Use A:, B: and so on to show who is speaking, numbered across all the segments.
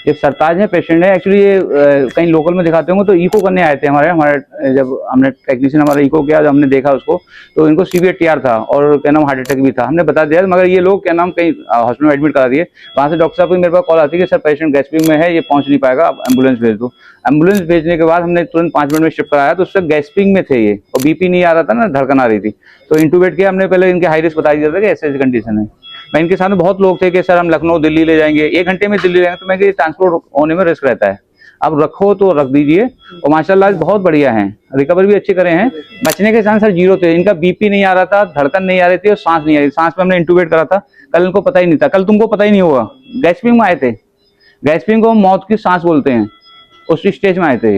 A: ये सरताज है, पेशेंट है एक्चुअली। ये कहीं लोकल में दिखाते होंगे तो इको करने आए थे हमारे जब हमने टेक्नीशियन हमारा इको किया, जब हमने देखा उसको तो इनको सीवियर टीआर था और क्या नाम हार्ट अटैक भी था। हमने बता दिया, मगर ये लोग क्या नाम कहीं हॉस्पिटल में एडमिट करा दिए। वहाँ से डॉक्टर साहब की मेरे पास कॉल आती है कि सर पेशेंट गैस्ट्रिक में है, ये पहुँच नहीं पाएगा, आप एम्बुलेंस भेज दो। एम्बुलेंस भेजने के बाद हमने तुरंत 5 मिनट में शिफ्ट कराया, तो उससे गैस्ट्रिक में थे ये, और बीपी नहीं आ रहा था ना, धड़कन आ रही थी। तो इंटूबेट किया हमने, पहले इनके हाई रिस्क बता दिया था कि ऐसे कंडीशन है। मैं इनके सामने बहुत लोग थे कि सर हम लखनऊ दिल्ली ले जाएंगे, 1 घंटे में दिल्ली जाएंगे, तो मैं ट्रांसपोर्ट होने में रिस्क रहता है, अब रखो तो रख दीजिए। और माशाल्लाह बहुत बढ़िया हैं, रिकवर भी अच्छे करे हैं। बचने के चांस सर 0 थे। इनका बीपी नहीं आ रहा था, धड़कन नहीं आ रही थी और सांस नहीं आ रही। सांस में हमने इंटूबेट करा था, कल इनको पता ही नहीं था, कल तुमको पता ही नहीं होगा। गैस्ट्रिक में आए थे, गैस्ट्रिक को मौत की सांस बोलते हैं, उस स्टेज में आए थे।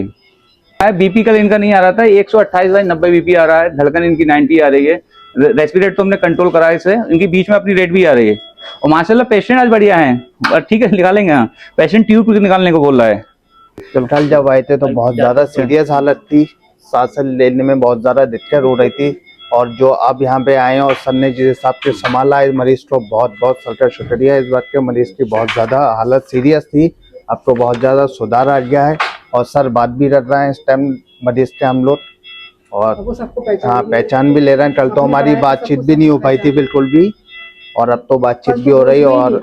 A: बीपी कल इनका नहीं आ रहा था, 128/90 बीपी आ रहा है, धड़कन इनकी 90 आ रही है। रेस्पिरेट तो हमने कंट्रोल करा है, इससे इनकी बीच में अपनी रेट भी आ रही है। और माशाल्लाह पेशेंट आज बढ़िया है, ठीक है निकालेंगे। हाँ, पेशेंट ट्यूब निकालने को बोल रहा है।
B: कल जब आए थे तो बहुत ज्यादा सीरियस हालत थी, सांस लेने में बहुत ज्यादा दिक्कत हो रही थी। और जो आप यहाँ पे आए हैं और सर ने जिस हिसाब से संभाला इस मरीज को, बहुत बहुत सर शुक्रिया इस बात के। मरीज की बहुत ज्यादा हालत सीरियस थी, अब तो बहुत ज्यादा सुधार आ गया है और सर बात भी कर रहे हैं इस टाइम मरीज के हम लोग, और हाँ पहचान भी ले रहे हैं। कल तो हमारी बातचीत भी नहीं हो पाई थी बिल्कुल भी, और अब तो बातचीत भी हो रही है और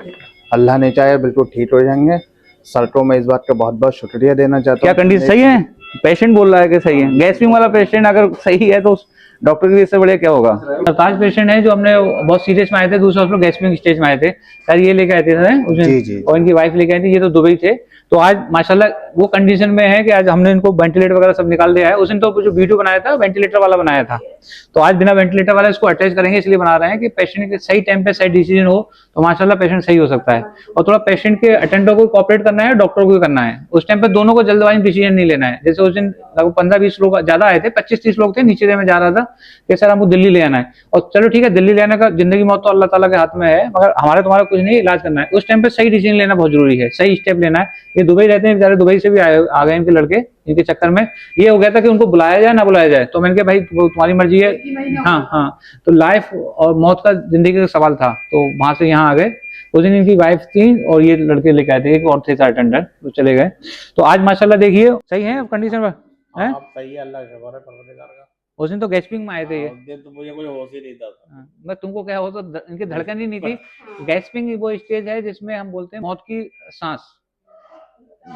B: अल्लाह ने चाहे बिल्कुल ठीक हो जाएंगे। सर को मैं इस बात का बहुत बहुत शुक्रिया देना चाहता हूँ।
A: क्या कंडीशन सही है? पेशेंट बोल रहा है कि सही है। गैस्ट्रिक वाला पेशेंट अगर सही है तो उस डॉक्टर के इससे बड़े क्या होगा। सरताज पेशेंट है जो हमने बहुत सीरियस में आए थे, दूसरे हॉस्पिटल गैस्ट्रिक स्टेज में आए थे सर, ये लेके आए थे सर, और इनकी वाइफ लेके आई थी, ये तो दुबई थे। तो आज माशाल्लाह वो कंडीशन में है कि आज हमने इनको वेंटिलेटर वगैरह सब निकाल दिया है। उस दिन तो जो वीडियो बनाया था वेंटिलेटर वाला बनाया था, तो आज बिना वेंटिलेटर वाला इसको अटैच करेंगे, इसलिए बना रहे हैं कि पेशेंट के सही टाइम पे सही डिसीजन हो, तो माशाल्लाह पेशेंट सही हो सकता है। और थोड़ा पेशेंट के अटेंडर को कोऑपरेट करना है, डॉक्टर को भी करना है। उस टाइम पे दोनों को जल्दबाजी डिसीजन नहीं लेना है। जैसे उस दिन लगभग 15-20 लोग ज्यादा आए थे, 25-30 लोग थे, नीचे में जा रहा था कि सर हमको दिल्ली ले आना है। और चलो ठीक है, दिल्ली ले आने का जिंदगी मौत तो अल्लाह ताला के हाथ में है, मगर हमारा तुम्हारा कुछ नहीं, इलाज करना है। उस टाइम पे सही डिसीजन लेना बहुत जरूरी है, सही स्टेप लेना है। ये दुबई रहते हैं बेचारे, दुबई से भी आ गए इनके लड़के, इनके चक्कर में ये हो गया था कि उनको बुलाया जाए ना बुलाया जाए। तो मैंने कहा भाई तुम्हारी मर्जी है। हाँ हाँ, तो लाइफ और मौत का जिंदगी का सवाल था, तो वहां से यहाँ आ गए। उस दिन इनकी वाइफ थी और ये लड़के लेके आए थे, एक और थे अटेंडर, तो चले गए। तो आज माशाल्लाह देखिए सही है कंडीशन में है,
C: सही है, अल्लाह का शुक्र है परवरदिगार का।
A: उस दिन तो गैस्ट्रिक में आए थे ये।
C: उस दिन तो मुझे कोई होश ही नहीं था।
A: मैं तुमको क्या हो तो इनकी धड़कन ही नहीं थी। गैस्पिंग वो स्टेज है जिसमें हम बोलते हैं मौत की सांस।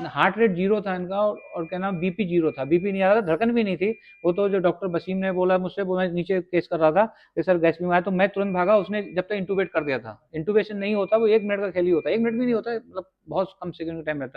A: हार्ट रेट 0 था इनका, और क्या नाम बीपी 0 था, बीपी नहीं आ रहा था, धड़कन भी नहीं थी। वो तो जो डॉक्टर वसीम ने बोला मुझसे, वो मैं नीचे केस कर रहा था कि सर गैस्पिंग में आया, तो मैं तुरंत भागा। उसने जब तक इंटूबेट कर दिया था, इंटूबेशन नहीं होता वो 1 मिनट का खेल ही होता है, 1 मिनट भी नहीं होता, मतलब बहुत कम सेकंड का टाइम रहता है।